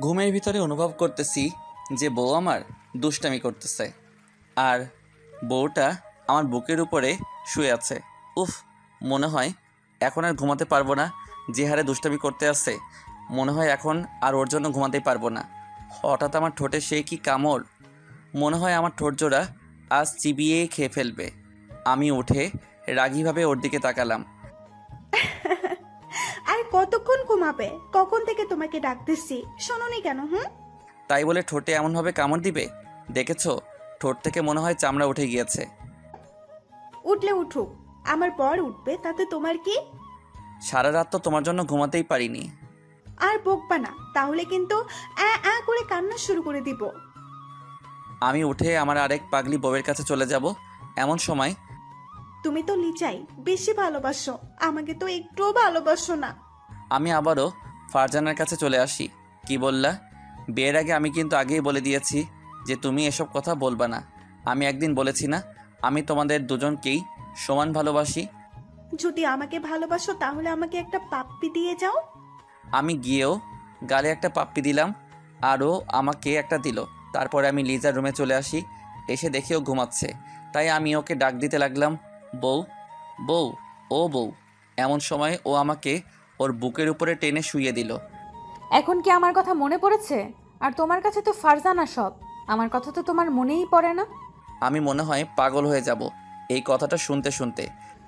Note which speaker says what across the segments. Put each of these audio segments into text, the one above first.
Speaker 1: ঘুমের ভিতরে অনুভব করতেছি যে বউ আমার দুষ্টামি করতেছে, আর বউটা আমার বুকের উপরে শুয়ে আছে। উফ, মনে হয় এখন আর ঘুমাতে পারবো না। যে হারে দুষ্টামি করতে আসছে, মনে হয় এখন আর ওর জন্য ঘুমাতেই পারবো না। হঠাৎ আমার ঠোঁটে সে কি কামড়! মনে হয় আমার ঠোঁট জোড়া আজ চিবিয়ে খেয়ে ফেলবে। আমি উঠে রাগীভাবে ওর দিকে তাকালাম।
Speaker 2: আর কতক্ষণ ঘুমাবে? কখন থেকে তোমাকে ডাকতেছি, শোনোনি কেন?
Speaker 1: তাই বলে ঠোঁটে এমনভাবে কামড় দিবে? দেখেছো, ঠোঁট থেকে মনে হয় চামড়া উঠে গিয়েছে।
Speaker 2: উঠলে উঠুক, আমার পর উঠবে, তাতে তোমার কি?
Speaker 1: সারা রাত তো তোমার জন্য ঘুমাতেই পারিনি।
Speaker 2: আর বকবা না, তাহলে কিন্তু করে কান্না শুরু করে দিব।
Speaker 1: আমি উঠে আমার আরেক পাগলি বউয়ের কাছে চলে যাব। এমন সময়
Speaker 2: তুমি তো লিচাই বেশি ভালোবাসো, আমাকে তো একটুও ভালোবাসো না।
Speaker 1: আমি আবারও ফারজানার কাছে চলে আসি। কি বললা? বিয়ের আগে আমি কিন্তু আগেই বলে দিয়েছি যে তুমি এসব কথা বলবা না। আমি একদিন বলেছি না আমি তোমাদের দুজনকেই সমান ভালোবাসি?
Speaker 2: যদি আমাকে ভালোবাসো তাহলে আমাকে একটা পাপ্পি দিয়ে যাও।
Speaker 1: আমি গিয়েও গালে একটা পাপ্পি দিলাম, আরও আমাকে একটা দিল। তারপরে আমি লিজার রুমে চলে আসি। এসে দেখেও ঘুমাচ্ছে, তাই আমি ওকে ডাক দিতে লাগলাম, বউ, বউ, ও বউ। এমন সময় ও আমাকে ওর বুকের উপরে টেনে শুইয়ে দিল।
Speaker 3: এখন কি আমার কথা মনে পড়েছে? আর তোমার কাছে তো ফারজানা সব, আমার কথা তো তোমার মনেই পড়ে না।
Speaker 1: আমি মনে হয় পাগল হয়ে যাব এই কথাটা শুনতে শুনতে।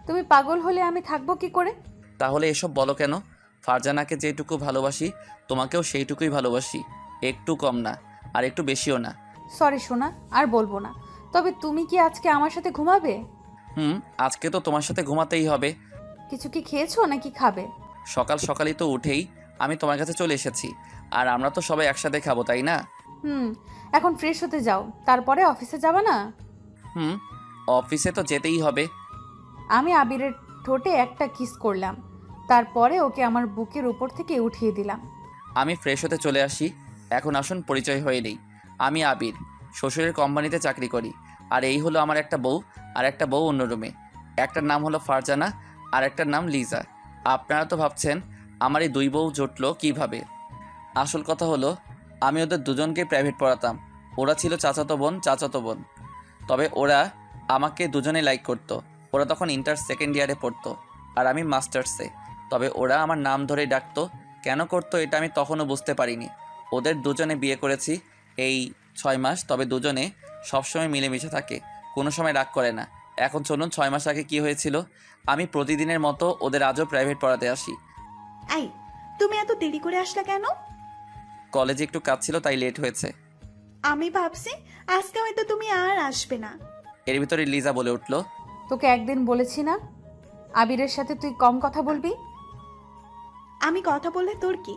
Speaker 3: তুমি পাগল হলে আমি থাকবো কি করে?
Speaker 1: তাহলে এসব বলো কেন? ফারজানাকে যেটুকু ভালোবাসি তোমাকেও সেইটুকুই ভালোবাসি, একটু কম না আর একটু বেশিও না।
Speaker 3: সরি সোনা, আর বলবো না। তবে তুমি কি আজকে আমার সাথে ঘুমাবে?
Speaker 1: আজকে তো তোমার সাথে ঘুমাতেই হবে।
Speaker 3: কিছু কি খেয়েছো নাকি খাবে?
Speaker 1: সকাল সকালই তো উঠেই আমি তোমার কাছে চলে এসেছি, আর আমরা তো সবাই একসাথে খাবো, তাই না?
Speaker 3: এখন ফ্রেশ হতে যাও, তারপরে অফিসে যাবা না?
Speaker 1: অফিসে তো যেতেই হবে।
Speaker 3: আমি আবিরের ঠোঁটে একটা কিস করলাম, তারপরে ওকে আমার বুকের উপর থেকে উঠিয়ে দিলাম।
Speaker 1: আমি ফ্রেশ হতে চলে আসি। এখন আসুন পরিচয় হয়ে নেই। আমি আবির, শ্বশুরের কোম্পানিতে চাকরি করি। আর এই হলো আমার একটা বউ, আর একটা বউ অন্য রুমে। একটার নাম হলো ফারজানা, আর একটার নাম লিজা। আপনারা তো ভাবছেন আমার এই দুই বউ জুটলো কীভাবে। আসল কথা হলো আমি ওদের দুজনকে প্রাইভেট পড়াতাম। ওরা ছিল চাচাতো বোন। তবে ওরা আমাকে দুজনে লাইক করতো। ওরা তখন ইন্টার সেকেন্ড ইয়ারে পড়তো, আর আমি মাস্টার্সে। তবে ওরা আমার নাম ধরেই ডাকতো। কেন করতো এটা আমি তখনও বুঝতে পারিনি। ওদের দুজনে বিয়ে করেছি এই 6 মাস, তবে দুজনে সবসময় মিলেমিশে থাকে, কোনো সময় রাগ করে না। এখন চলুন 6 মাস আগে কী হয়েছিল। আমি প্রতিদিনের মতো ওদের আজও প্রাইভেট পড়াতে আসি।
Speaker 2: এই, তুমি এত দেরি করে আসলা কেন?
Speaker 1: কলেজে একটু কাজ ছিল, তাই লেট হয়েছে।
Speaker 2: আমি ভাবছি আজকে হয়তো তুমি আর আসবে না।
Speaker 1: এর ভিতরে লিজা বলে উঠল,
Speaker 3: তোকে একদিন বলেছি না আবিরের সাথে তুই কম কথা বলবি?
Speaker 2: আমি কথা বললে তোর কি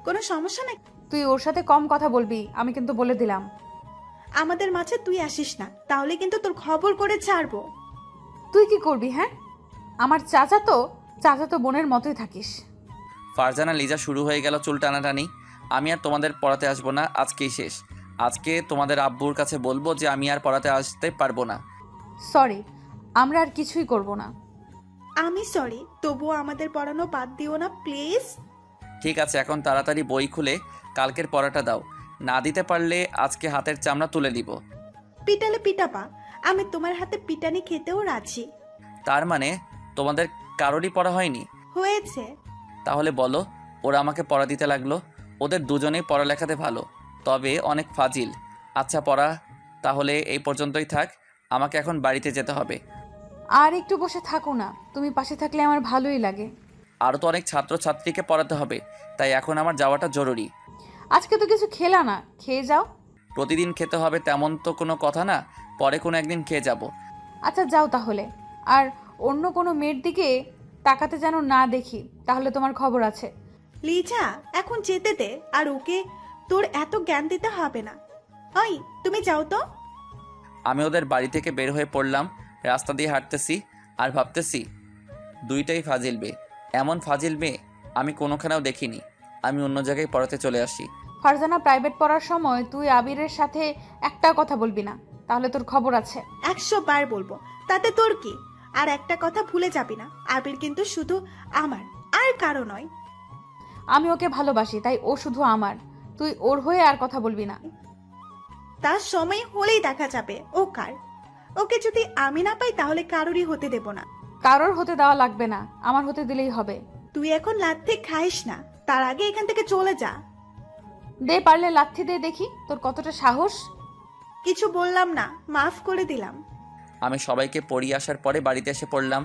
Speaker 2: কোনো সমস্যা নাকি?
Speaker 3: তুই ওর সাথে কম কথা বলবি, আমি কিন্তু বলে দিলাম।
Speaker 2: আমাদের মাঝে তুই আসিস না, তাহলে কিন্তু তোর খবর করে ছাড়বো।
Speaker 3: তুই কি করবি? হ্যাঁ, আমার চাচাতো বোনের মতোই থাকিস।
Speaker 1: ফারজানা লিজা শুরু হয়ে গেল চুল টানাটানি। আমি আর তোমাদের পড়াতে আসবো না, আজকেই শেষ। আজকে তোমাদের আব্বুর কাছে বলবো যে আমি আর পড়াতে আসতে পারবো না।
Speaker 3: সরি, আমরা আর কিছুই করব না।
Speaker 2: আমি সরি, তবুও আমাদের পড়ানো বাদ দিও না প্লিজ।
Speaker 1: ঠিক আছে, এখন তাড়াতাড়ি বই খুলে কালকের পড়াটা দাও। না দিতে পারলে আজকে হাতের চামড়া তুলে দিব।
Speaker 2: পিটালে পিটাপা, আমি তোমার হাতে পিটানি খেতেও রাজি।
Speaker 1: তার মানে তোমাদের কারোরই পড়া হয়নি?
Speaker 2: হয়েছে।
Speaker 1: তাহলে বলো। ওরা আমাকে পড়া দিতে লাগলো। ওদের দুজনেই পড়ালেখাতে ভালো, তবে অনেক ফাজিল। আচ্ছা পড়া তাহলে এই পর্যন্তই থাক, আমাকে এখন বাড়িতে যেতে হবে।
Speaker 3: আর একটু বসে থাকো না, তুমি পাশে থাকলে আমার ভালোই লাগে।
Speaker 1: আরও তো অনেক ছাত্রছাত্রীকে পড়াতে হবে, তাই এখন আমার যাওয়াটা জরুরি।
Speaker 3: আজকে তো কিছু খেলা না, খেয়ে যাও।
Speaker 1: প্রতিদিন খেতে হবে তেমন তো কোনো কথা না, পরে কোনো একদিন খেয়ে যাব।
Speaker 3: আচ্ছা যাও তাহলে, আর অন্য কোনো মেয়ের দিকে তাকাতে যেন না দেখি, তাহলে তোমার খবর আছে।
Speaker 2: লিজা, এখন যেতে দে, আর ওকে তোর এত জ্ঞান দিতে হবে না। ওই তুমি যাও তো।
Speaker 1: আমি ওদের বাড়ি থেকে বের হয়ে পড়লাম। রাস্তা দিয়ে হাঁটতেছি আর ভাবতেছি দুইটাই ফাজিল মেয়ে। এমন ফাজিল মেয়ে আমি কোনোখানেও দেখিনি। আমি অন্য জায়গায় পড়াতে চলে আসি।
Speaker 3: ফারজানা প্রাইভেট পড়ার সময় তুই আবিরের সাথে একটা কথা বলবি না, তাহলে তোর খবর আছে।
Speaker 2: 100 বার বলবো, তাতে তোর কি? আর একটা কথা ভুলে যাবি না, আবির কিন্তু শুধু আমার, আর কারো নয়।
Speaker 3: আমি ওকে ভালোবাসি, তাই ও শুধু আমার। তুই ওর হয়ে আর কথা বলবি না।
Speaker 2: তার সময় হলেই দেখা যাবে ও কার। ওকে যদি আমি না পাই তাহলে কারোরই হতে দেব না।
Speaker 3: কারোর হতে দেওয়া লাগবে না, আমার হতে দিলেই হবে।
Speaker 2: তুই এখন লাথি খাইস না, তার আগে এখান থেকে চলে যা।
Speaker 3: দে, পারলে লাথি দে দেখি তোর কতটা সাহস।
Speaker 2: কিছু বললাম না, মাফ করে দিলাম।
Speaker 1: আমি সবাইকে পড়িয়ে আসার পরে বাড়িতে এসে পড়লাম।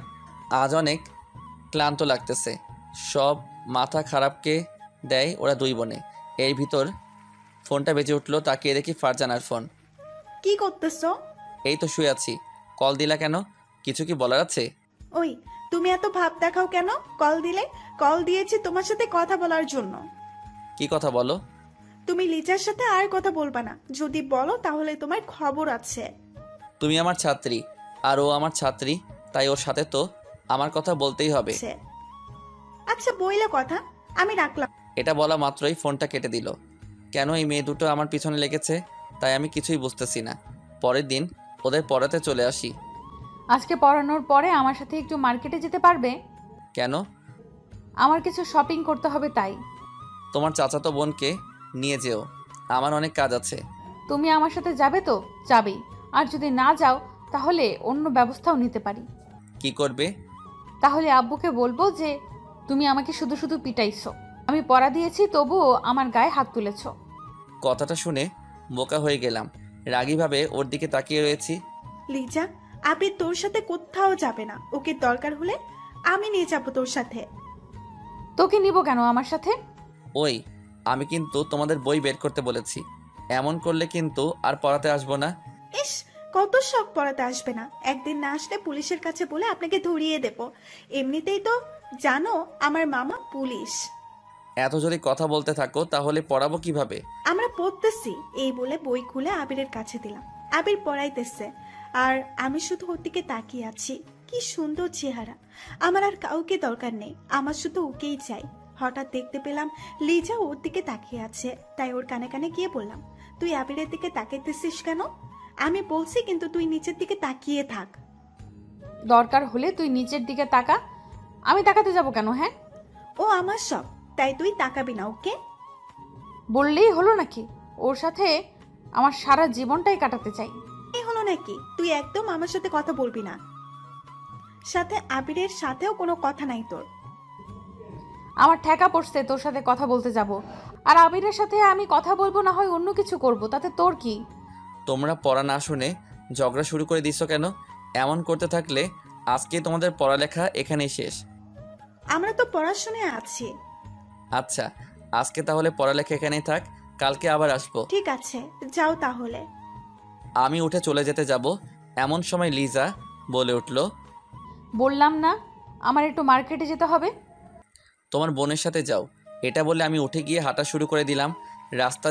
Speaker 1: আজ অনেক ক্লান্ত লাগতেছে। সব মাথা খারাপকে দেয় ওরা দুই বোনে। এর ভিতর ফোনটা বেজে উঠলো, তাকিয়ে দেখি ফারজানার ফোন।
Speaker 2: কি করতেছো?
Speaker 1: এই তো শুয়ে আছি। কল দিলা কেন? কিছু কি বলার আছে?
Speaker 2: ওই, তুমি এত ভাব দেখাও কেন? কল দিলে? কল দিয়েছি তোমার সাথে কথা বলার জন্য।
Speaker 1: কি কথা বলো?
Speaker 2: তুমি লিজার সাথে আর কথা বলবা না, যদি বলো তাহলে তোমার খবর আছে।
Speaker 1: তুমি আমার ছাত্রী আর ও আমার ছাত্রী, তাই ওর সাথে তো আমার কথা বলতেই হবে।
Speaker 2: আচ্ছা বইলে কথা, আমি রাখলাম।
Speaker 1: এটা বলা মাত্রই ফোনটা কেটে দিল। কেন এই মেয়ে দুটো আমার পিছনে লেগেছে তাই আমি কিছুই বুঝতেছি না। পরের দিন ওদের পড়াতে চলে আসি।
Speaker 3: আজকে পড়ানোর পরে আমার সাথে একটু মার্কেটে যেতে পারবে?
Speaker 1: কেন?
Speaker 3: আমার কিছু শপিং করতে হবে তাই।
Speaker 1: তোমার চাচাতো বোনকে নিয়ে যেও, আমার অনেক কাজ আছে।
Speaker 3: তুমি আমার সাথে যাবে তো? যাবেই। আর যদি না যাও তাহলে অন্য ব্যবস্থাও নিতে পারি।
Speaker 1: কি করবে?
Speaker 3: তাহলে আব্বুকে বলবো যে তুমি আমাকে শুধু শুধু পিটাইছো, আমি পড়া দিয়েছি তবুও আমার গায়ে হাত তুলেছো।
Speaker 1: কথাটা শুনে বোকা হয়ে গেলাম। রাগীভাবে ওর দিকে তাকিয়ে রয়েছি।
Speaker 2: লিজা, আপনি তোর সাথে কোথাও যাবে না। ওকে দরকার হলে আমি নিয়ে যাবো তোর সাথে।
Speaker 3: তোকে নিব কেন আমার সাথে?
Speaker 1: ওই, আমি কিন্তু তোমাদের বই বের করতে বলেছি। এমন করলে কিন্তু আর পড়াতে আসবো না।
Speaker 2: ইস, কত শখ পড়াতে আসবে না। একদিন না আসলে পুলিশের কাছে বলে আপনাকে ধরিয়ে দেব। এমনিতেই তো জানো আমার মামা পুলিশ।
Speaker 1: এত যদি কথা বলতে থাকো তাহলে পড়াবো কিভাবে?
Speaker 2: আমরা পড়তেছি এই বলে বই খুলে আবিরের কাছে দিলাম। আবির পড়াইতেছে আর আমি শুধু ওর দিকে তাকিয়ে আছি। কি সুন্দর চেহারা। আমার আর কাউকে দরকার নেই, আমার শুধু ওকেই চাই। হঠাৎ দেখতে পেলাম লিজা ওর দিকে তাকিয়ে আছে, তাই ওর কানে কানে গিয়ে বললাম, তুই আবিরের দিকে তাকাইতেছিস কেন? আমি বলছি কিন্তু তুই নিচের দিকে তাকিয়ে থাক।
Speaker 3: দরকার হলে তুই নিচের দিকে তাকা, আমি তাকাতে যাব কেন? হ্যাঁ,
Speaker 2: ও আমার সব, তাই তুই তাকাবি না ওকে?
Speaker 3: বললেই হলো নাকি? ওর সাথে আমার সারা জীবনটাই কাটাতে চাই।
Speaker 2: এই হলো নাকি? তুই একদম আমার সাথে কথা বলবি না। সাথে আবিরের সাথেও কোনো কথা নাই তোর।
Speaker 3: আমার ঠেকা পড়ছে তোর সাথে কথা বলতে যাব, আর আবিরের সাথে আমি কথা বলবো না হয় অন্য কিছু করব, তাতে তোর কি?
Speaker 1: তোমরা পড়া না শুনে ঝগড়া শুরু করে দিছো কেন? এমন করতে থাকলে আজকে তোমাদের পড়ালেখা এখানেই শেষ।
Speaker 2: আমরা তো পড়াশোনায় আছি।
Speaker 1: আচ্ছা, আজকে তাহলে পড়ালেখা এখানেই থাক, কালকে আবার আসবো।
Speaker 2: ঠিক আছে, যাও তাহলে।
Speaker 1: আমি উঠে চলে যেতে যাব, এমন সময় লিজা বলে উঠল,
Speaker 3: বললাম না আমার একটু মার্কেটে যেতে হবে?
Speaker 1: তোমার বোনের সাথে যাও। এটা বলে আমি উঠে গিয়ে হাঁটা শুরু করে দিলাম। রাস্তা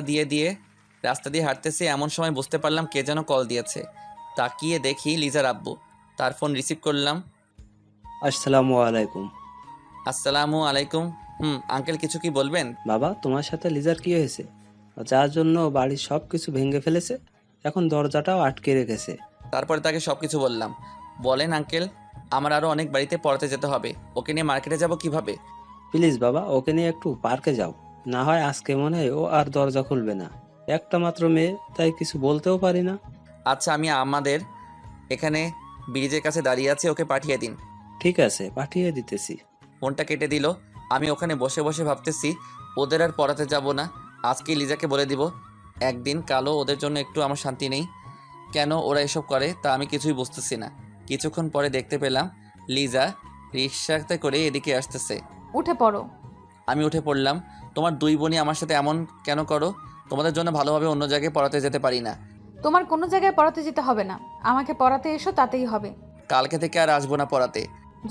Speaker 1: দিয়ে হাঁটতেছি, এমন সময় বুঝতে পারলাম কে যেন কল দিয়েছে। তাকিয়ে দেখি লিজার আব্বু। তার ফোন রিসিভ করলাম।
Speaker 4: আসসালামু আলাইকুম।
Speaker 1: আসসালামু আলাইকুম। আঙ্কেল, কিছু কি বলবেন?
Speaker 4: বাবা, তোমার সাথে লিজার কি হয়েছে? যার জন্য বাড়ির সব কিছু ভেঙে ফেলেছে, এখন দরজাটাও আটকে রেখেছে।
Speaker 1: তারপরে তাকে সব কিছু বললাম। বলেন আঙ্কেল, আমার আরও অনেক বাড়িতে পড়াতে যেতে হবে, ওকে নিয়ে মার্কেটে যাব কিভাবে?
Speaker 4: প্লিজ বাবা, ওকে নিয়ে একটু পার্কে যাও। না হয় আজকে মনে হয় ও আর দরজা খুলবে না। একটা মাত্র মেয়ে, তাই কিছু বলতেও পারি না।
Speaker 1: আচ্ছা, আমি আমাদের এখানে ব্রিজের কাছে দাঁড়িয়ে আছি, ওকে পাঠিয়ে দিন।
Speaker 4: ঠিক আছে, পাঠিয়ে দিতেছি।
Speaker 1: ফোনটা কেটে দিল। আমি ওখানে বসে বসে ভাবতেছি ওদের আর পড়াতে যাব না, আজকে লিজাকে বলে দিব। একদিন কালো ওদের জন্য একটু আমার শান্তি নেই। কেন ওরা এসব করে তা আমি কিছুই বুঝতেছি না। কিছুক্ষণ পরে দেখতে পেলাম লিজা রিক্সাতে করে এদিকে আসতেছে।
Speaker 3: উঠে পড়ো।
Speaker 1: আমি উঠে পড়লাম। তোমার দুই বোনই আমার সাথে এমন কেন করো? তোমাদের জন্য ভালোভাবে অন্য জায়গায় পড়াতে যেতে পারি না?
Speaker 3: তোমার কোনো জায়গায় পড়াতে যেতে হবে না, আমাকে পড়াতে এসো তাতেই হবে।
Speaker 1: কালকে থেকে আর আসবো না পড়াতে।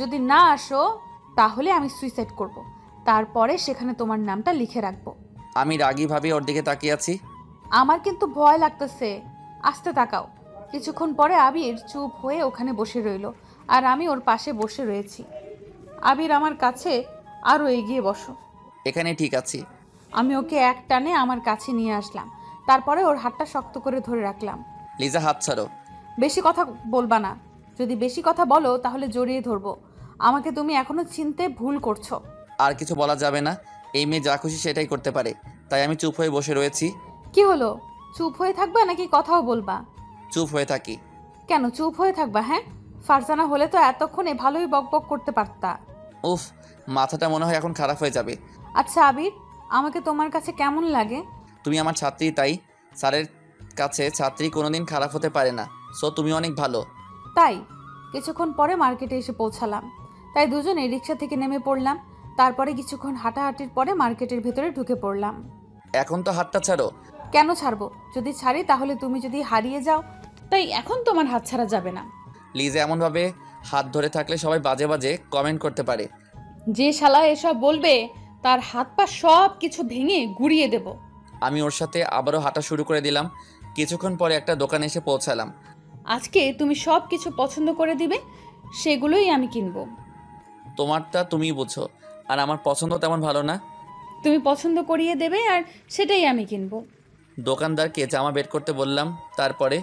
Speaker 3: যদি না আসো তাহলে আমি সুইসাইড করব, তারপরে সেখানে তোমার নামটা লিখে রাখবো।
Speaker 1: আমি রাগীভাবে ওর দিকে তাকিয়ে আছি।
Speaker 3: আমার কিন্তু ভয় লাগতেছে, আস্তে তাকাও। কিছুক্ষণ পরে আবির চুপ হয়ে ওখানে বসে রইল, আর আমি ওর পাশে বসে রয়েছি। আবির আমার কাছে আরও এগিয়ে বসো।
Speaker 1: এখানে ঠিক আছি।
Speaker 3: আমি ওকে এক টানে আমার কাছে নিয়ে আসলাম, তারপরে ওর হাতটা শক্ত করে ধরে রাখলাম।
Speaker 1: লিজা, হাত ছাড়ো।
Speaker 3: বেশি কথা বলবা না, যদি বেশি কথা বলো তাহলে জড়িয়ে ধরবো। আমাকে তুমি এখনো চিনতে ভুল করছো।
Speaker 1: আর কিছু বলা যাবে না, এই মেয়ে যা খুশি সেটাই করতে পারে। তাই আমি চুপ হয়ে বসে রয়েছি।
Speaker 3: কি হলো, চুপ হয়ে থাকবা নাকি কথাও বলবা?
Speaker 1: চুপ হয়ে থাকি।
Speaker 3: কেন চুপ হয়ে থাকবা? হ্যাঁ, ফারজানা হলে তো এতক্ষণে ভালোই বকবক করতে পারতা।
Speaker 1: উফ, মাথাটা মনে হয় এখন খারাপ হয়ে যাবে।
Speaker 3: আচ্ছা আবির, আমাকে তোমার কাছে কেমন লাগে?
Speaker 1: তুমি আমার ছাত্রী, তাই স্যারের কাছে ছাত্রী কোনোদিন খারাপ হতে পারে না। সো তুমি অনেক ভালো।
Speaker 3: তাই কিছুক্ষণ পরে মার্কেটে এসে পৌঁছালাম। তাই দুজনে রিক্সা থেকে নেমে পড়লাম। তারপরে কিছুক্ষণ হাঁটাহাঁটির পরে মার্কেটের ভেতরে ঢুকে পড়লাম।
Speaker 1: এখন তো হাতটা ছাড়ো।
Speaker 3: কেন ছাড়বো? যদি ছাড়ি তাহলে তুমি যদি হারিয়ে যাও, তাই এখন তোমার হাত ছাড়া যাবে না।
Speaker 1: লিজা এমনভাবে হাত ধরে থাকলে সবাই বাজে বাজে কমেন্ট করতে পারে।
Speaker 3: যে শালা এসব বলবে তার হাত পা সব কিছু ভেঙে গুড়িয়ে দেব।
Speaker 1: আমি ওর সাথে আবারও হাঁটা শুরু করে দিলাম। কিছুক্ষণ পরে একটা দোকানে এসে পৌঁছালাম।
Speaker 3: আজকে তুমি সব কিছু পছন্দ করে দিবে, সেগুলোই আমি কিনবো।
Speaker 1: তোমারটা তুমিই বুঝো, আর আমার পছন্দ তেমন ভালো না।
Speaker 3: তুমি পছন্দ করিয়ে দেবে আর সেটাই আমি কিনবো।
Speaker 1: দোকানদারকে জামা বের করতে বললাম, তারপরে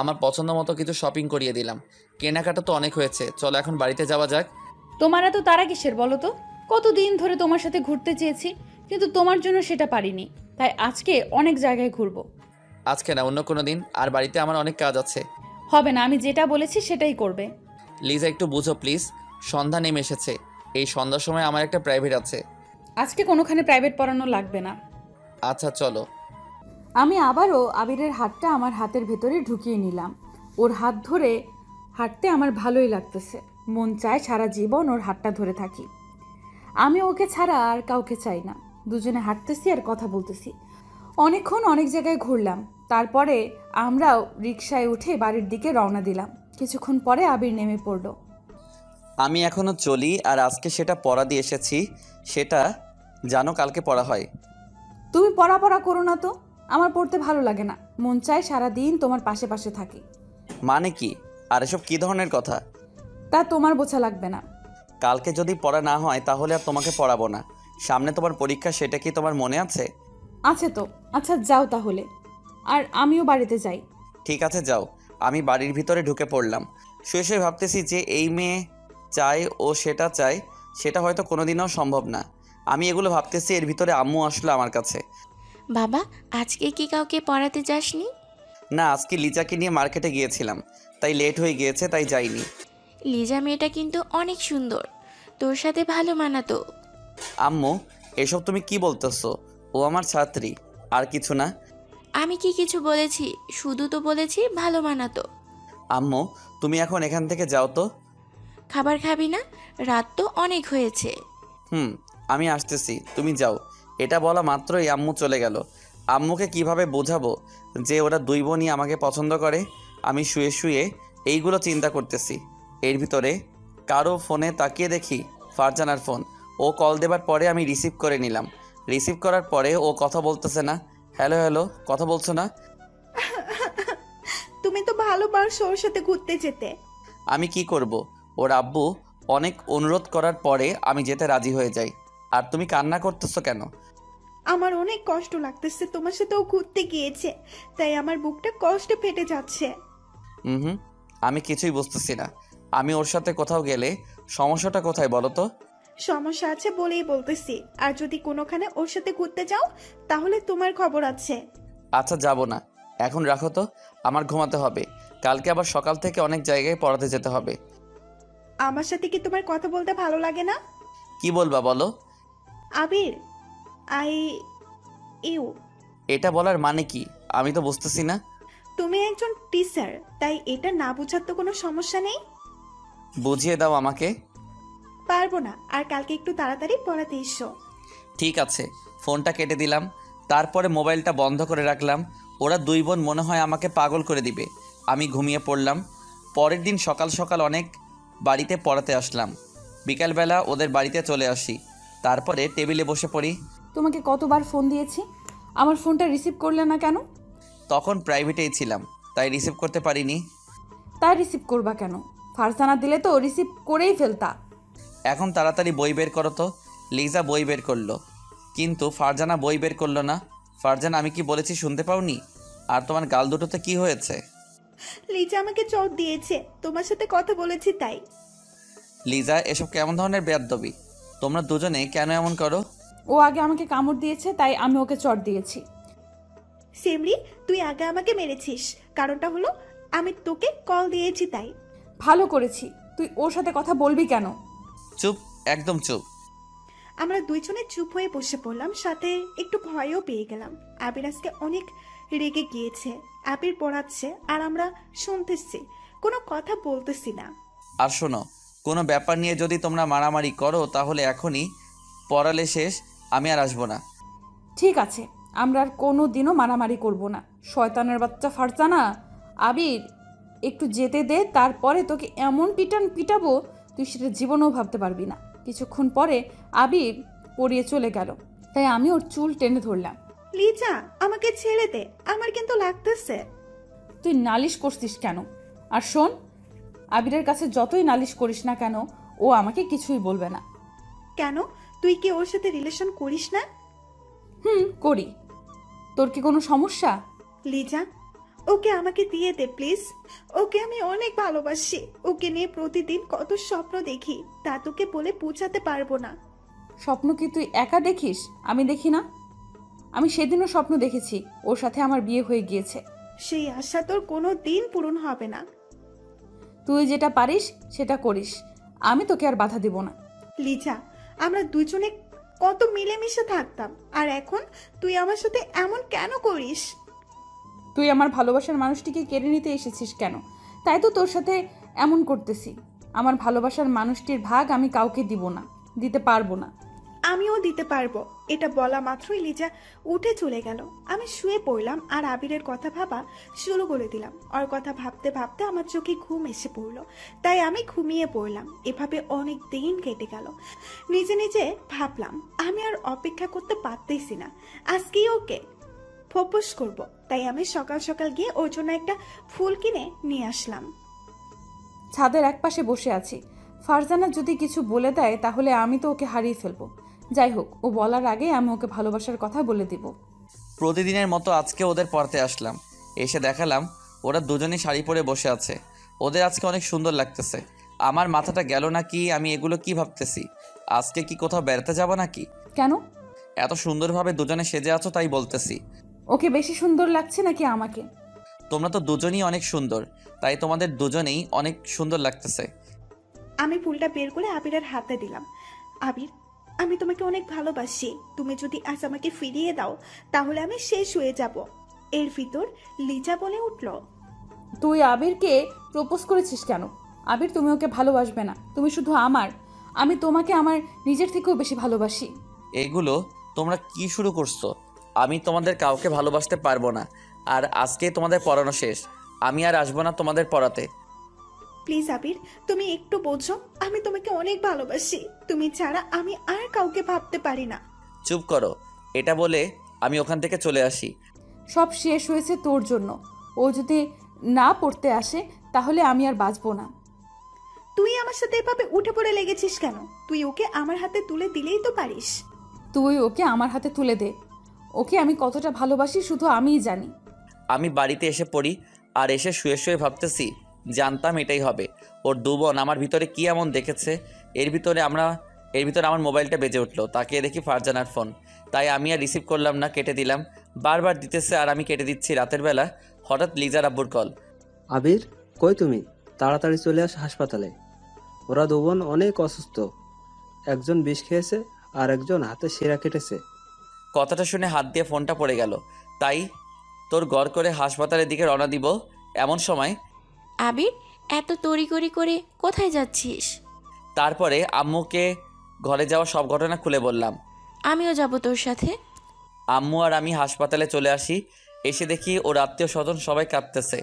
Speaker 1: আমার পছন্দ মতো কিছু শপিং করিয়ে দিলাম। কেনাকাটা তো অনেক হয়েছে, চলো এখন বাড়িতে যাওয়া যাক।
Speaker 3: তোমার এত তারা কিসের বলো তো? কতদিন ধরে তোমার সাথে ঘুরতে চেয়েছি, কিন্তু তোমার জন্য সেটা পারিনি। তাই আজকে অনেক জায়গায় ঘুরবো।
Speaker 1: আজকে না, অন্য কোনো দিন। আর বাড়িতে আমার অনেক কাজ আছে।
Speaker 3: হবে না, আমি যেটা বলেছি সেটাই করবে।
Speaker 1: লিজা একটু বুঝো প্লিজ। সন্ধ্যা নেমে এসেছে, এই সন্ধ্যার সময় আমার একটা প্রাইভেট আছে।
Speaker 3: আজকে কোনোখানে প্রাইভেট পড়ানো লাগবে না।
Speaker 1: আচ্ছা চলো।
Speaker 3: আমি আবারও আবিরের হাতটা আমার হাতের ভেতরে ঢুকিয়ে নিলাম। ওর হাত ধরে হাঁটতে আমার ভালোই লাগতেছে। মন চায় সারা জীবন ওর হাতটা ধরে থাকি। আমি ওকে ছাড়া আর কাউকে চাই না। দুজনে হাঁটতেছি আর কথা বলতেছি। অনেকক্ষণ অনেক জায়গায় ঘুরলাম। তারপরে আমরাও রিকশায় উঠে বাড়ির দিকে রওনা দিলাম। কিছুক্ষণ পরে আবির নেমে পড়লো।
Speaker 1: আমি এখনো চলি, আর আজকে সেটা পড়া দিয়ে এসেছি। সেটা জানো কালকে পড়া হয়।
Speaker 3: তুমি পড়া করো না তো, আমার পড়তে ভালো লাগে না। মন চায় সারাদিন তোমার পাশে পাশে থাকি।
Speaker 1: মানে কি? আর এসব কী ধরনের কথা?
Speaker 3: তা তোমার বোঝা লাগবে না।
Speaker 1: কালকে যদি পড়া না হয় তাহলে আর তোমাকে পড়াবো না। সামনে তোমার পরীক্ষা, সেটা কি তোমার মনে আছে?
Speaker 3: আছে তো। আচ্ছা যাও তাহলে, আর আমিও বাড়িতে যাই।
Speaker 1: ঠিক আছে যাও। আমি বাড়ির ভিতরে ঢুকে পড়লাম। শুয়ে শুয়ে ভাবতেছি যে এই মেয়ে চায় ও সেটা চায়, সেটা হয়তো কোনোদিনও সম্ভব না। আমি এগুলো ভাবতেছি, এর ভিতরে আম্মু আসলো আমার কাছে।
Speaker 5: বাবা, আজকে কি কাউকে পড়াতে যাসনি?
Speaker 1: না, আজকে লিজাকে নিয়ে মার্কেটে গিয়েছিলাম, তাই লেট হয়ে গিয়েছে, তাই যাইনি।
Speaker 5: লিজা মেয়েটা কিন্তু অনেক সুন্দর, তোর সাথে ভালো মানাতো।
Speaker 1: আম্মু, এসব তুমি কি বলতেছো? ও আমার ছাত্রী, আর কিছু না।
Speaker 5: আমি কি কিছু বলেছি? শুধু তো বলেছি ভালো মানাতো।
Speaker 1: আম্মু, তুমি এখন এখান থেকে যাও তো।
Speaker 5: খাবার খাবি না? রাত তো অনেক হয়েছে।
Speaker 1: আমি আসতেছি, তুমি যাও। এটা বলা মাত্রই আম্মু চলে গেল। আম্মুকে কিভাবে বোঝাবো যে ওরা দুই বোনই আমাকে পছন্দ করে? আমি শুয়ে শুয়ে এইগুলো চিন্তা করতেছি। এর ভিতরে কারো ফোনে তাকিয়ে দেখি ফারজানার ফোন। ও কল দেবার পরে আমি রিসিভ করে নিলাম। রিসিভ করার পরে ও কথা বলতেছে না। হ্যালো হ্যালো, কথা বলছো না?
Speaker 2: তুমি তো ভালোবাসো ওর সাথে ঘুরতে যেতে।
Speaker 1: আমি কি করব? ওর আব্বু অনেক অনুরোধ করার পরে আমি যেতে রাজি হয়ে যাই। আর তুমি কান্না করতেছো কেন?
Speaker 2: আমার অনেক কষ্ট লাগতেছে, তোমার সাথে ও ঘুরতে গিয়েছে, তাই আমার বুকটা কষ্টে ফেটে যাচ্ছে।
Speaker 1: আমি কিছুই বুঝতেছি না। আমি ওর সাথে কোথাও গেলে সমস্যাটা কোথায় বলো তো?
Speaker 2: সমস্যা আছে বলেই বলতেছি, আর যদি কোনোখানে ওর সাথে ঘুরতে যাও তাহলে তোমার খবর আছে।
Speaker 1: আচ্ছা যাব না, এখন রাখো তো, আমার ঘুমাতে হবে। কালকে আবার সকাল থেকে অনেক জায়গায় পড়াতে যেতে হবে।
Speaker 2: আমার সাথে কি তোমার কথা বলতে ভালো লাগে না?
Speaker 1: কি বলবা বলো?
Speaker 2: আবির, আই ইউ।
Speaker 1: এটা বলার মানে কি? আমি তো বুঝতেছি না।
Speaker 2: তুমি একজন টিচার, তাই এটা না বোঝার তো কোনো সমস্যা নেই।
Speaker 1: বুঝিয়ে দাও আমাকে।
Speaker 2: পারবো না, আর কালকে একটু তাড়াতাড়ি পড়াতে এসো।
Speaker 1: ঠিক আছে, ফোনটা কেটে দিলাম। তারপরে মোবাইলটা বন্ধ করে রাখলাম। ওরা দুই বোন মনে হয় আমাকে পাগল করে দিবে। আমি ঘুমিয়ে পড়লাম। পরের দিন সকাল সকাল অনেক বাড়িতে পড়াতে আসলাম। বিকালবেলা ওদের বাড়িতে চলে আসি। তারপরে টেবিলে বসে পড়ি।
Speaker 3: তোমাকে কতবার ফোন দিয়েছি, আমার ফোনটা রিসিভ করলে না কেন?
Speaker 1: তখন প্রাইভেটেই ছিলাম, তাই রিসিভ করতে পারিনি।
Speaker 3: তাই রিসিভ করবা কেন? ফারজানা দিলে তো রিসিভ করেই ফেলতা।
Speaker 1: এখন তাড়াতাড়ি বই বের করো তো। লিজা বই বের করলো, কিন্তু ফারজানা বই বের করলো না। ফারজানা, আমি কি বলেছি শুনতে পাওনি? আর তোমার গাল দুটোতে কি হয়েছে?
Speaker 2: লিজা আমাকে চোট দিয়েছে, তোমার সাথে কথা বলেছি তাই।
Speaker 1: লিজা, এসব কেমন ধরনের বেয়াদবি? তোমরা দুজনে কেন এমন করো?
Speaker 3: ও আগে আমাকে কামড় দিয়েছে, তাই আমি ওকে চড় দিয়েছি।
Speaker 2: সেমরি, তুই আগে আমাকে মেরেছিস, কারণটা হলো আমি তোকে কল দিয়েছি তাই।
Speaker 3: ভালো করেছি। তুই ওর সাথে কথা বলবি কেন?
Speaker 1: চুপ, একদম চুপ।
Speaker 2: আমরা দুইজনে চুপ হয়ে বসে পড়লাম, সাথে একটু ভয়ও পেয়ে গেলাম। আবির আজকে অনেক রেগে গিয়েছে। আবির পড়াচ্ছে আর আমরা শুনতেছি, কোনো কথা বলতেছি না।
Speaker 1: আর শোনো, কোনো ব্যাপার নিয়ে যদি তোমরা মারামারি করো তাহলে এখনই পড়ালে শেষ, আমি আর আসবো না।
Speaker 3: ঠিক আছে, আমরা আর কোনো দিনও মারামারি করব না। শয়তানের বাচ্চা ফারজানা, আবির একটু যেতে দে, তারপরে তোকে এমন পিটাবো তুই সেটা জীবনেও ভাবতে পারবি না। কিছুক্ষণ পরে আবির পড়িয়ে চলে গেল, তাই আমি ওর চুল টেনে ধরলাম।
Speaker 2: লিজা, আমাকে ছেড়ে দে, আমার কিন্তু লাগতেছে।
Speaker 3: তুই নালিশ করছিস কেন? আর শোন, আবিরের কাছে যতই নালিশ করিস না কেন, ও আমাকে কিছুই বলবে না।
Speaker 2: কেন, তুই কি ওর সাথে রিলেশন করিস না?
Speaker 3: করি। তোর কি কোনো সমস্যা?
Speaker 2: লিজা, ওকে আমাকে দিয়ে দে প্লিজ। ওকে আমি অনেক ভালোবাসি। ওকে নিয়ে প্রতিদিন কত স্বপ্ন দেখি, তা তোকে বলে বোঝাতে পারবো না।
Speaker 3: স্বপ্ন কি তুই একা দেখিস? আমি দেখি না? আমি সেদিনও স্বপ্ন দেখেছি ওর সাথে আমার বিয়ে হয়ে গিয়েছে।
Speaker 2: সেই আশা তোর কোনো দিন পূরণ হবে না।
Speaker 3: তুই যেটা পারিস সেটা করিস, আমি তোকে আর বাধা দিব না।
Speaker 2: লিজা, আমরা দুজনে কত মিলেমিশে থাকতাম, আর এখন তুই আমার সাথে এমন কেন করিস?
Speaker 3: তুই আমার ভালোবাসার মানুষটিকে কেড়ে নিতে এসেছিস কেন? তাই তো তোর সাথে এমন করতেছি। আমার ভালোবাসার মানুষটির ভাগ আমি কাউকে দিব না, দিতে পারবো না।
Speaker 2: আমিও দিতে পারবো। এটা বলা মাত্রই লিজা উঠে চলে গেল। আমি শুয়ে পড়লাম আর আবিরের কথা ভাবা শুরু করে দিলাম। ওর কথা ভাবতে ভাবতে আমার চোখে ঘুম এসে পড়লো, তাই আমি ঘুমিয়ে পড়লাম। এভাবে অনেক দিন কেটে গেল। নিজে নিজে ভাবলাম আমি আর অপেক্ষা করতে পারতেছি না, আজকেই ওকে প্রপোজ করব। তাই আমি সকাল সকাল গিয়ে ওর জন্য একটা ফুল কিনে নিয়ে আসলাম।
Speaker 3: ছাদের একপাশে বসে আছি। ফারজানা যদি কিছু বলে দেয় তাহলে আমি তো ওকে হারিয়ে ফেলবো। যাই হোক, ও বলার আগে আমি ওকে ভালোবাসার কথা বলে দিব।
Speaker 1: প্রতিদিনের মতো আজকে ওদের পড়তে আসলাম। এসে দেখালাম ওরা দুজনেই শাড়ি পরে বসে আছে। ওদের আজকে অনেক সুন্দর লাগতেছে। আমার মাথাটা গেল নাকি, আমি এগুলো কি ভাবতেছি? আজকে কি কোথাও বেড়াতে যাব নাকি?
Speaker 3: কেন?
Speaker 1: এত সুন্দরভাবে দুজনে সেজে আছো তাই বলতেছি।
Speaker 3: ওকে বেশি সুন্দর লাগছে নাকি আমাকে?
Speaker 1: তোমরা তো দুজনেই অনেক সুন্দর, তাই তোমাদের দুজনেই অনেক সুন্দর লাগতেছে।
Speaker 2: আমি ফুলটা বের করে আবিরের হাতে দিলাম। আবির, আমি তোমাকে অনেক ভালোবাসি। তুমি যদি আজ আমাকে ফিরিয়ে দাও তাহলে আমি শেষ হয়ে যাব। এর ভিতর লিজা বলে উঠল,
Speaker 3: তুই আবিরকে প্রপোজ করেছিস কেন? আবির, তুমি ওকে ভালোবাসবে না, তুমি শুধু আমার। আমি তোমাকে আমার নিজের থেকেও বেশি ভালোবাসি।
Speaker 1: এগুলো তোমরা কি শুরু করছো? আমি তোমাদের কাউকে ভালোবাসতে পারবো না। আর আজকে তোমাদের পড়ানো শেষ, আমি আর আসবো না তোমাদের পড়াতে।
Speaker 2: প্লিজ আবির, তুমি একটু বোঝো, আমি তোমাকে অনেক ভালোবাসি। তুমি ছাড়া আমি আর কাউকে ভাবতে পারি না।
Speaker 1: চুপ করো। এটা বলে আমি ওখান থেকে চলে আসি।
Speaker 3: সব শেষ হয়েছে তোর জন্য। ও যদি না পড়তে আসে তাহলে আমি আর বাঁচবো না।
Speaker 2: তুই আমার সাথে এভাবে উঠে পড়ে লেগেছিস কেন? তুই ওকে আমার হাতে তুলে দিলেই তো পারিস।
Speaker 3: তুই ওকে আমার হাতে তুলে দে। ওকে আমি কতটা ভালোবাসি শুধু আমিই জানি।
Speaker 1: আমি বাড়িতে এসে পড়ি আর এসে শুয়ে শুয়ে ভাবতেছি, জানতাম এটাই হবে। ওর দু বোন আমার ভিতরে কি এমন দেখেছে। এর ভিতরে আমার মোবাইলটা বেজে উঠলো। তাকে দেখি ফারজানার ফোন, তাই আমি আর রিসিভ করলাম না, কেটে দিলাম। বারবার দিতেছে আর আমি কেটে দিচ্ছি। রাতের বেলা হঠাৎ লিজার আব্বুর কল।
Speaker 4: আবির, কই তুমি? তাড়াতাড়ি চলে আস হাসপাতালে। ওরা দু বোন অনেক অসুস্থ। একজন বিষ খেয়েছে আর একজন হাতে শিরা কেটেছে।
Speaker 1: কথাটা শুনে হাত দিয়ে ফোনটা পড়ে গেল। তাই তোর গড় করে হাসপাতালের দিকে রওনা দিব। এমন সময়
Speaker 5: আবির, এত তড়িঘড়ি করে কোথায় যাচ্ছিস?
Speaker 1: তারপরে আম্মুকে ঘরে যাওয়া সব ঘটনা খুলে বললাম।
Speaker 5: আমিও যাব তোর সাথে।
Speaker 1: আম্মু আর আমি হাসপাতালে চলে আসি। এসে দেখি ওর আত্মীয় স্বজন সবাই কাঁদতেছে।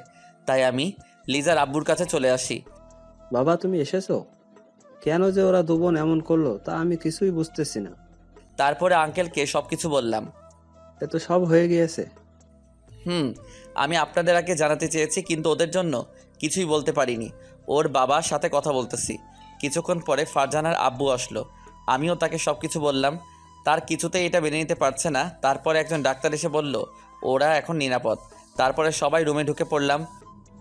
Speaker 1: তাই আমি লিজার আব্বুর কাছে চলে আসি।
Speaker 4: বাবা, তুমি এসেছো? কেন যে ওরা দু বোন এমন করলো তা আমি কিছুই বুঝতেছি না।
Speaker 1: তারপরে আঙ্কেলকে সব কিছু বললাম।
Speaker 4: এ তো সব হয়ে গিয়েছে।
Speaker 1: আমি আপনাদের আগে জানাতে চেয়েছি, কিন্তু ওদের জন্য কিছুই বলতে পারিনি। ওর বাবার সাথে কথা বলতেছি। কিছুক্ষণ পরে ফারজানার আব্বু আসলো। আমিও তাকে সব কিছু বললাম। তার কিছুতেই এটা মেনে নিতে পারছে না। তারপরে একজন ডাক্তার এসে বলল ওরা এখন নিরাপদ। তারপরে সবাই রুমে ঢুকে পড়লাম।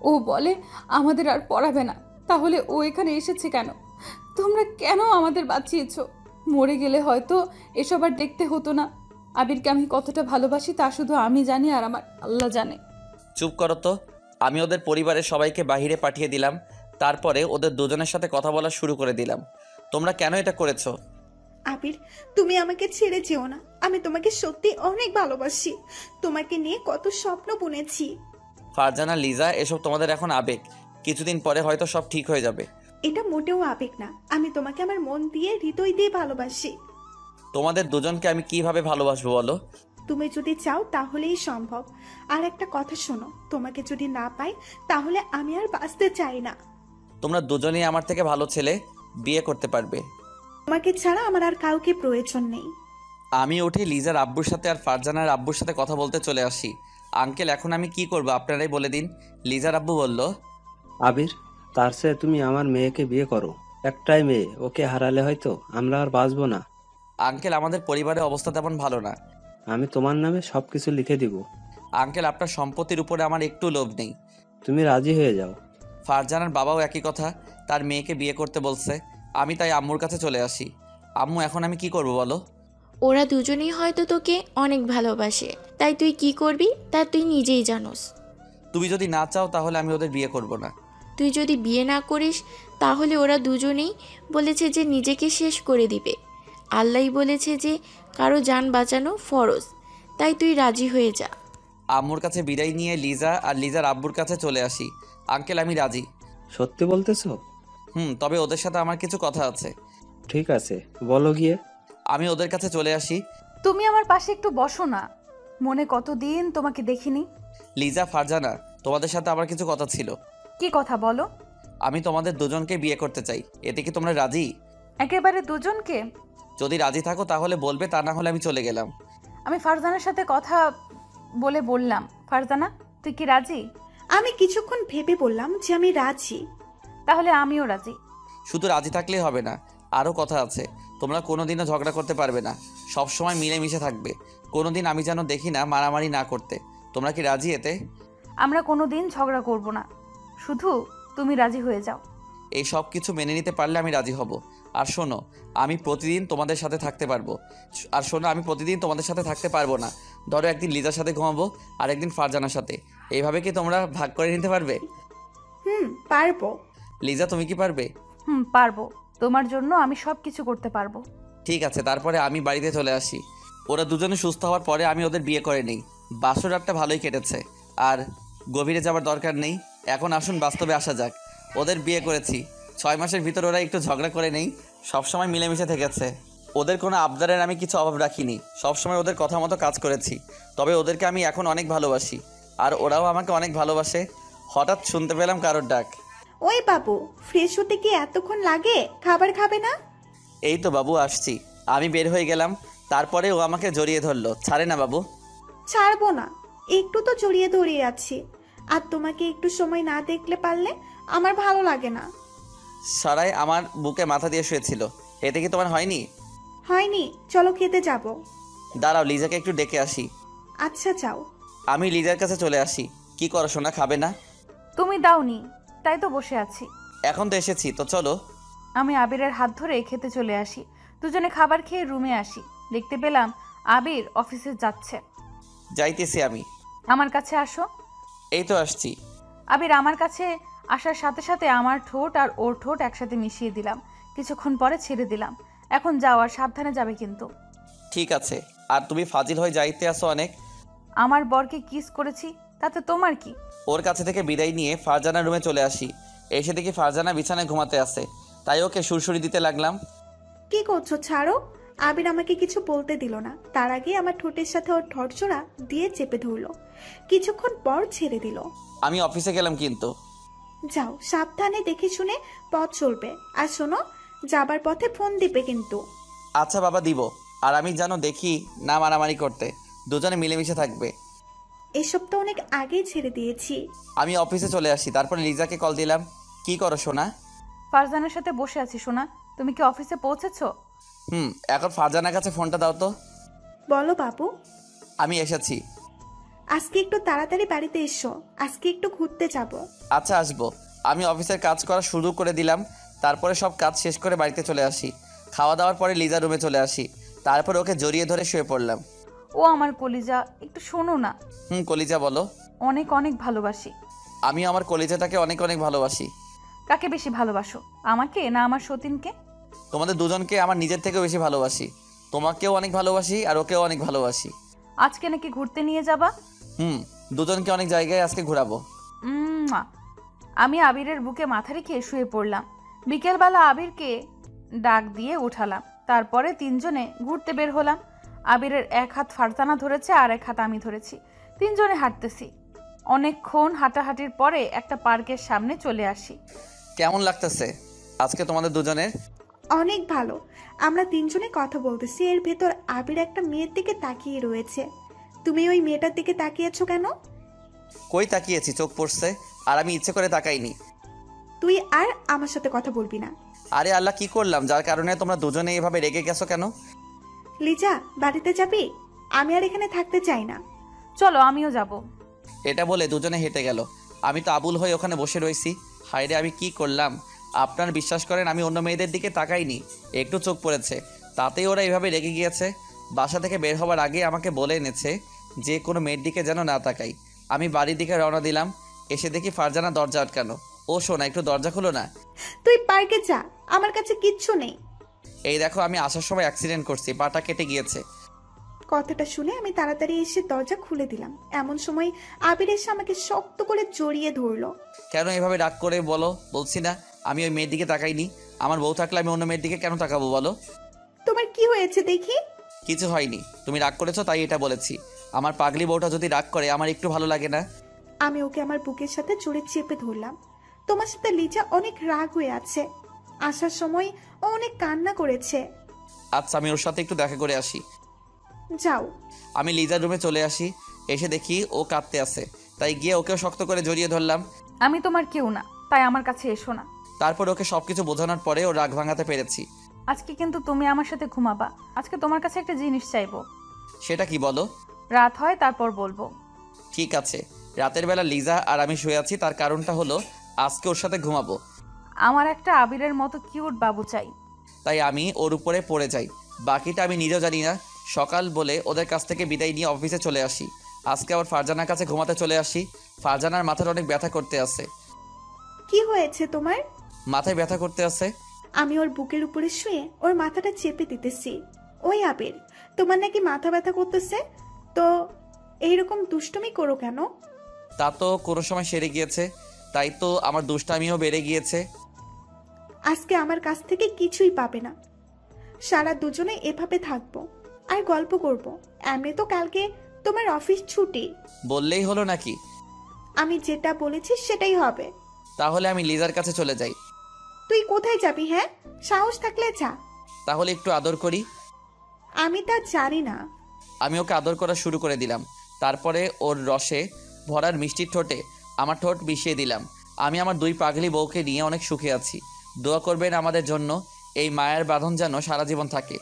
Speaker 3: ও বলে আমাদের আর পড়াবে না। তাহলে ও এখানে এসেছে কেন? তোমরা কেন আমাদের বাঁচিয়েছো? মরে গেলে হয়তো এসব আর দেখতে হতো না। আবিরকে আমি কতটা ভালোবাসি তা শুধু আমি জানি আর আমার আল্লাহ জানে।
Speaker 1: চুপ করো তো। আমি ওদের পরিবারের সবাইকে বাইরে পাঠিয়ে দিলাম, তারপরে ওদের দুজনের সাথে কথা বলা শুরু করে দিলাম। তোমরা কেন এটা করেছো?
Speaker 2: আবির, তুমি আমাকে ছেড়ে যেও না। আমি তোমাকে সত্যি অনেক ভালোবাসি। তোমাকে নিয়ে কত স্বপ্ন বুনেছি।
Speaker 1: ফারজানা, লিজা, এসব তোমাদের এখন আবেগ। কিছুদিন পরে হয়তো সব ঠিক হয়ে যাবে।
Speaker 2: এটা মোটেও আবেগ না। আমি তোমাকে আমার মন দিয়ে, হৃদয় দিয়ে ভালোবাসি।
Speaker 1: তোমাদের দুজনকে আমি কিভাবে ভালোবাসবো বলো?
Speaker 2: তুমি যদি চাও তাহলেই সম্ভব। আর একটা কথা শোনো, তোমাকে যদি না পাই তাহলে আমি আর বাঁচতে চাই না।
Speaker 1: তোমরা দুজনেই আমার থেকে ভালো ছেলে, বিয়ে করতে পারবে।
Speaker 2: তোমাকে ছাড়া আমার আর কাউকে প্রয়োজন নেই।
Speaker 1: আমি উঠে লিজার আব্বুর সাথে আর ফারজানার আব্বুর সাথে কথা বলতে চলে আসি। আঙ্কেল, এখন আমি কি করব আপনারাই বলে দিন। লিজার আব্বু বলল,
Speaker 4: আবির, তার চেয়ে তুমি আমার মেয়েকে বিয়ে করো। একটাই মেয়ে, ওকে হারালে হয়তো আমরা আর বাঁচবো না।
Speaker 1: আঙ্কেল, আমাদের পরিবারের অবস্থা তেমন ভালো না।
Speaker 4: আমি তোমার নামে সবকিছু লিখে দিব।
Speaker 1: আঙ্কেল, আপনার সম্পত্তির উপরে আমার একটু লোভ নেই।
Speaker 4: তুমি রাজি হয়ে যাও।
Speaker 1: ফারজানার বাবাও একই কথা, তার মেয়েকে বিয়ে করতে বলছে। আমি তাই আম্মুর কাছে চলে আসি। আম্মু, এখন আমি কি করব বলো?
Speaker 5: ওরা দুজনেই হয়তো তোকে অনেক ভালোবাসে, তাই তুই কি করবি তা তুই নিজেই জানোস।
Speaker 1: তুমি যদি না চাও তাহলে আমি ওদের বিয়ে করব না।
Speaker 5: তুই যদি বিয়ে না করিস তাহলে ওরা দুজনেই বলেছে যে নিজেকে শেষ করে দিবে। আল্লাহই বলেছে যে কারো জান বাঁচানো ফরজ, তাই তুই রাজি হয়ে যা।
Speaker 1: আম্মুর কাছে বিদায় নিয়ে লিজা আর লিজার আব্বুর কাছে চলে আসি। আঙ্কেল, আমি রাজি।
Speaker 4: সত্যি বলতেছো?
Speaker 1: তবে ওদের সাথে আমার কিছু কথা আছে।
Speaker 4: ঠিক আছে, বলো গিয়ে।
Speaker 1: আমি ওদের কাছে চলে আসি।
Speaker 3: তুমি আমার পাশে একটু বসো না, মনে কতদিন তোমাকে দেখিনি।
Speaker 1: লিজা, ফারজানা, তোমাদের সাথে আমার কিছু কথা ছিল।
Speaker 3: কি কথা বলো?
Speaker 1: আমি তোমাদের দুজনকে বিয়ে করতে চাই। এতে কি তোমরা রাজি?
Speaker 3: একেবারে দুজনকে?
Speaker 1: যদি রাজি থাকো তাহলে বলবে, তা না হলে আমি চলে গেলাম।
Speaker 3: আমি ফারজানার সাথে কথা বললাম। ফারজানা, তুই কি রাজি?
Speaker 2: আমি কিছুক্ষণ ভেবে বললাম যে আমি রাজি।
Speaker 3: তাহলে আমিও রাজি।
Speaker 1: শুধু রাজি থাকলেই হবে না, আরও কথা আছে। তোমরা কোনোদিনও ঝগড়া করতে পারবে না, সবসময় মিলেমিশে থাকবে। কোনোদিন আমি যেন দেখি না মারামারি না করতে। তোমরা কি রাজি এতে?
Speaker 3: আমরা কোনোদিন ঝগড়া করব না, শুধু তুমি রাজি হয়ে যাও।
Speaker 1: এই সব কিছু মেনে নিতে পারলে আমি রাজি হব। আর শোনো, আমি প্রতিদিন তোমাদের সাথে থাকতে পারবো। আমি প্রতিদিন তোমাদের সাথে থাকতে পারবো না। ধরো, একদিন লিজার সাথে ঘুমাবো আর একদিন ফারজানার সাথে। এইভাবে কি তোমরা ভাগ করে নিতে পারবে?
Speaker 2: পারবো।
Speaker 1: লিজা, তুমি কি পারবে?
Speaker 3: পারবো। তোমার জন্য আমি সব কিছু করতে পারবো।
Speaker 1: ঠিক আছে, তারপরে আমি বাড়িতে চলে আসি। ওরা দুজনে সুস্থ হওয়ার পরে আমি ওদের বিয়ে করে নিই। বাসর রাতটা ভালোই কেটেছে, আর গভীরে যাবার দরকার নেই। এখন আসুন বাস্তবে আসা যাক। ওদের বিয়ে করেছি, 6 মাসের ভিতর ওরা একটু ঝগড়া করে নেই, সবসময় মিলেমিশে থেকেছে। ওদের কোনো আবদারের আমি কিছু অভাব রাখিনি, সবসময় ওদের কথা মতো কাজ করেছি। তবে ওদেরকে আমি এখন অনেক ভালোবাসি, আর ওরাও আমাকে অনেক ভালোবাসে। হঠাৎ শুনতে পেলাম কারোর ডাক।
Speaker 2: ওই বাবু, ফ্রেশ হতে কি এতক্ষণ লাগে? খাবার খাবে না?
Speaker 1: এই তো বাবু, আসছি। আমি বের হয়ে গেলাম, তারপরে ও আমাকে জড়িয়ে ধরলো। ছাড়ে না বাবু।
Speaker 2: ছাড়বো না, একটু তো জড়িয়ে ধরিয়ে আছি। আর তোমাকে একটু সময় না দেখলে পারলে আমার ভালো লাগে না।
Speaker 1: সারাই আমার বুকে মাথা দিয়ে শুয়েছিল। এতে কি তোমার হয়নি?
Speaker 2: হয়নি, চলো খেতে যাব।
Speaker 1: দাঁড়াও, লিজাকে একটু ডেকে আসি।
Speaker 2: আচ্ছা যাও।
Speaker 1: আমি লিজার কাছে চলে আসি। কি করো সোনা, খাবে না?
Speaker 3: তুমি দাওনি, তাই তো বসে আছি।
Speaker 1: এখন তো এসেছি, তো চলো।
Speaker 3: আমি আবিরের হাত ধরে খেতে চলে আসি। দুজনে খাবার খেয়ে রুমে আসি। দেখতে পেলাম আবির অফিসে যাচ্ছে।
Speaker 1: যাইতেছি আমি।
Speaker 3: আমার কাছে আসো।
Speaker 1: এই তো আসছি।
Speaker 3: আবির আমার কাছে আসার সাথে সাথে আমার ঠোঁট আর ওর ঠোঁট একসাথে মিশিয়ে দিলাম। কিছুক্ষণ পরে ছেড়ে দিলাম। এখন যাও, আর সাবধানে যাবে কিন্তু।
Speaker 1: ঠিক আছে। আর তুমি ফাজিল হয়ে যাইতে আসো অনেক।
Speaker 3: আমার বরকে কিস করেছি, তাতে তোমার কি?
Speaker 1: ওর কাছে থেকে বিদায় নিয়ে ফারজানার রুমে চলে আসি। এসে দেখি ফারজানা বিছানায় ঘুমাতে আছে, তাই ওকে সুরসুরি দিতে লাগলাম।
Speaker 2: কি করছো? ছাড়ো। আবির আমাকে কিছু বলতে দিল না, তার আগে আমার ঠোঁটের সাথে ওর ঠোঁটজোড়া দিয়ে চেপে ধরলো। কিছুক্ষণ পর ছেড়ে দিল।
Speaker 1: আমি অফিসে গেলাম কিন্তু।
Speaker 2: যাও, সাবধানে দেখে শুনে পথ চলবে। আর শোনো, যাবার পথে ফোন দিবে কিন্তু।
Speaker 1: আচ্ছা বাবা, দিব। আর আমি যেন দেখি না মারামারি করতে, দুজনে মিলেমিশে থাকবে।
Speaker 2: এসব তো অনেক আগেই ছেড়ে দিয়েছি।
Speaker 1: আমি অফিসে চলে আসি, তারপরে লিজাকে কল দিলাম। কি করো সোনা?
Speaker 3: ফারজানের সাথে বসে আছি। সোনা, তুমি কি অফিসে পৌঁছেছো?
Speaker 1: এখন ফারজানার কাছে ফোনটা দাও তো।
Speaker 2: বলো বাবু।
Speaker 1: আমি এসেছি।
Speaker 2: আজকে একটু তাড়াতাড়ি বাড়িতে এসো, আজকে একটু ঘুরতে যাব।
Speaker 1: আচ্ছা, আসবো। আমি অফিসের কাজ করা শুরু করে দিলাম, তারপরে সব কাজ শেষ করে বাড়িতে চলে আসি। খাওয়া দাওয়ার পরে লিজা রুমে চলে আসি, তারপর ওকে জড়িয়ে ধরে শুয়ে পড়লাম।
Speaker 3: ও আমার কলিজা, একটু শোনো না।
Speaker 1: কলিজা বলো।
Speaker 3: অনেক অনেক ভালোবাসি।
Speaker 1: আমি আমার কলিজাটাকে অনেক অনেক ভালোবাসি।
Speaker 3: কাকে বেশি ভালোবাসো, আমাকে না আমার সতীনকে?
Speaker 1: তোমাদের দুজনকে আমার নিজের থেকেও বেশি ভালোবাসি। তোমাকেও অনেক ভালোবাসি আর ওকেও অনেক ভালোবাসি।
Speaker 3: আজকে নাকি ঘুরতে নিয়ে যাবা?
Speaker 1: দুজনকে অনেক জায়গায় আজকে ঘোরাবো।
Speaker 3: আমি আবিরের বুকে মাথা রেখে শুয়ে পড়লাম। বিকেলবেলা আবিরকে ডাক দিয়ে উঠালাম, তারপরে তিনজনে ঘুরতে বের হলাম। আবিরের এক হাত ফারজানা ধরেছে আর এক হাত আমি ধরেছি, তিনজনে হাঁটতেছি। অনেকক্ষণ হাঁটাহাঁটির পরে একটা পার্কের সামনে চলে আসি।
Speaker 1: কেমন লাগতেছে আজকে তোমাদের দুজনের?
Speaker 2: অনেক ভালো। আমরা তিনজনে কথা বলতেছি, এর ভেতর আবির একটা মেয়ের দিকে তাকিয়ে রয়েছে। তুমি ওই মেয়েটার দিকে তাকিয়েছো কেন?
Speaker 1: কই তাকিয়েছি, চোখ পড়ছে, আর আমি ইচ্ছে করে তাকাইনি।
Speaker 2: তুই আর আমার সাথে কথা বলবি না।
Speaker 1: আরে আল্লাহ, কি করলাম যার কারণে তোমরা দুজনে এভাবে রেগে গেছো কেন?
Speaker 2: লিজা, বাড়িতে যাবি? আমি আর এখানে থাকতে চাই না।
Speaker 3: চলো, আমিও যাব।
Speaker 1: এটা বলে দুজনে হেঁটে গেল। আমি তো আবুল হয়ে ওখানে বসে রয়েছি। হায়রে, আমি কি করলাম? আপনার বিশ্বাস করেন, আমি অন্য মেয়েদের দিকে তাকাইনি, একটু চোখ পড়েছে, তাতেই ওরা এভাবে রেগে গিয়েছে। বাসা থেকে বের হওয়ার আগে আমাকে বলে এনেছে যে কোনো মেয়ের দিকে যেন না তাকাই। আমি বাড়ির দিকে রওনা দিলাম, এসে দেখি ফারজানা দরজা আটকানো। ও শোনা, একটু দরজা খুলো না।
Speaker 2: তুই পার্কে যা, আমার কাছে কিচ্ছু নেই।
Speaker 1: এই দেখো, আমি আসার সময় অ্যাক্সিডেন্ট করছি, পাটা কেটে গিয়েছে।
Speaker 2: কথাটা শুনে আমি তাড়াতাড়ি এসে দরজা খুলে দিলাম। এমন সময় আবির এসে আমাকে শক্ত করে জড়িয়ে ধরলো।
Speaker 1: কেন এভাবে রাগ করে বলো? বলছি না আমি ওই মেয়ের দিকে তাকাইনি। আমার বউ থাকলে আমি অন্য মেয়ের দিকে কেন তাকাবো বলো?
Speaker 2: তোমার কি হয়েছে দেখি?
Speaker 1: কিছু হয়নি, তুমি রাগ করেছো তাই এটা বলেছি। আমার পাগলি বউটা যদি রাগ করে আমার একটু ভালো লাগে না।
Speaker 2: আমি ওকে আমার বুকের সাথে জোরে চেপে ধরলাম। তোমার সাথে লিজা অনেক রাগ হয়ে আছে। আসার সময় ও অনেক কান্না করেছে।
Speaker 1: আচ্ছা, আমি ওর সাথে একটু দেখা করে আসি।
Speaker 2: যাও।
Speaker 1: আমি লিজার রুমে চলে আসি, এসে দেখি ও কাঁদতে আছে, তাই গিয়ে ওকেও শক্ত করে জড়িয়ে ধরলাম।
Speaker 3: আমি তোমার কেউ না, তাই আমার কাছে এসো না।
Speaker 1: তারপর ওকে সবকিছু বোঝানোর পরে ও রাগ ভাঙাতে পেরেছি।
Speaker 3: আজকে কিন্তু তুমি আমার সাথে ঘুমাবা। আজকে তোমার কাছে একটা জিনিস চাইবো।
Speaker 1: সেটা কি বলো?
Speaker 3: রাত হয় তারপর বলবো।
Speaker 1: ঠিক আছে। রাতের বেলা লিজা আর আমি শুয়ে আছি, তার কারণটা হলো আজকে ওর সাথে ঘুমাবো।
Speaker 3: আমার একটা আবিরের মতো কিউট বাবু চাই।
Speaker 1: তাই আমি ওর উপরে পড়ে যাই। বাকিটা আমি নিজেও জানি না। সকাল বলে ওদের কাছ থেকে বিদায় নিয়ে অফিসে চলে আসি। আজকে আবার ফারজানার কাছে ঘুমাতে চলে আসি। ফারজানার মাথার অনেক ব্যথা করতে আছে।
Speaker 2: কি হয়েছে তোমার?
Speaker 1: মাথায় ব্যথা করতে আছে।
Speaker 2: আমি ওর বুকের উপরে শুয়ে ওর মাথাটা চেপে দিতেছি। ওই আবির, তোমার নাকি মাথা ব্যথা করতেছে, তো এইরকম দুষ্টুমি করো কেন?
Speaker 1: তা তো কোনো সময় সেরে গিয়েছে, তাই তো আমার দুষ্টামিও বেড়ে গিয়েছে।
Speaker 2: আজকে আমার কাছ থেকে কিছুই পাবে না। সারা দুজনে এভাবে থাকবো আর গল্প করব। এমনি তো কালকে তোমার অফিস ছুটি।
Speaker 1: বললেই হলো নাকি?
Speaker 2: আমি যেটা বলেছি সেটাই হবে।
Speaker 1: তাহলে আমি লিজার কাছে চলে যাই।
Speaker 2: তুই কোথায় যাবি? হ্যাঁ, সাহস থাকলে যা।
Speaker 1: তাহলে একটু আদর করি।
Speaker 2: আমি তা জানি না।
Speaker 1: আমি ওকে আদর করা শুরু করে দিলাম। তারপরে ওর রসে ভরার মিষ্টির ঠোঁটে আমার ঠোঁট মিশিয়ে দিলাম। আমি আমার দুই পাগলি বউকে নিয়ে অনেক সুখে আছি। দোয়া করবেন আমাদের জন্য, এই মায়ের বাঁধন যেন সারা জীবন থাকে।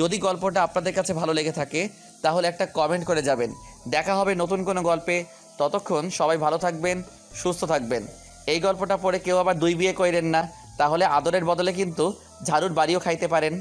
Speaker 1: যদি গল্পটা আপনাদের কাছে ভালো লেগে থাকে তাহলে একটা কমেন্ট করে যাবেন। দেখা হবে নতুন কোনো গল্পে। ততক্ষণ সবাই ভালো থাকবেন, সুস্থ থাকবেন। এই গল্পটা পড়ে কেউ আবার দুই বিয়ে করেন না, তাহলে আদরের বদলে কিন্তু ঝাড়ুর বাড়িও খাইতে পারেন।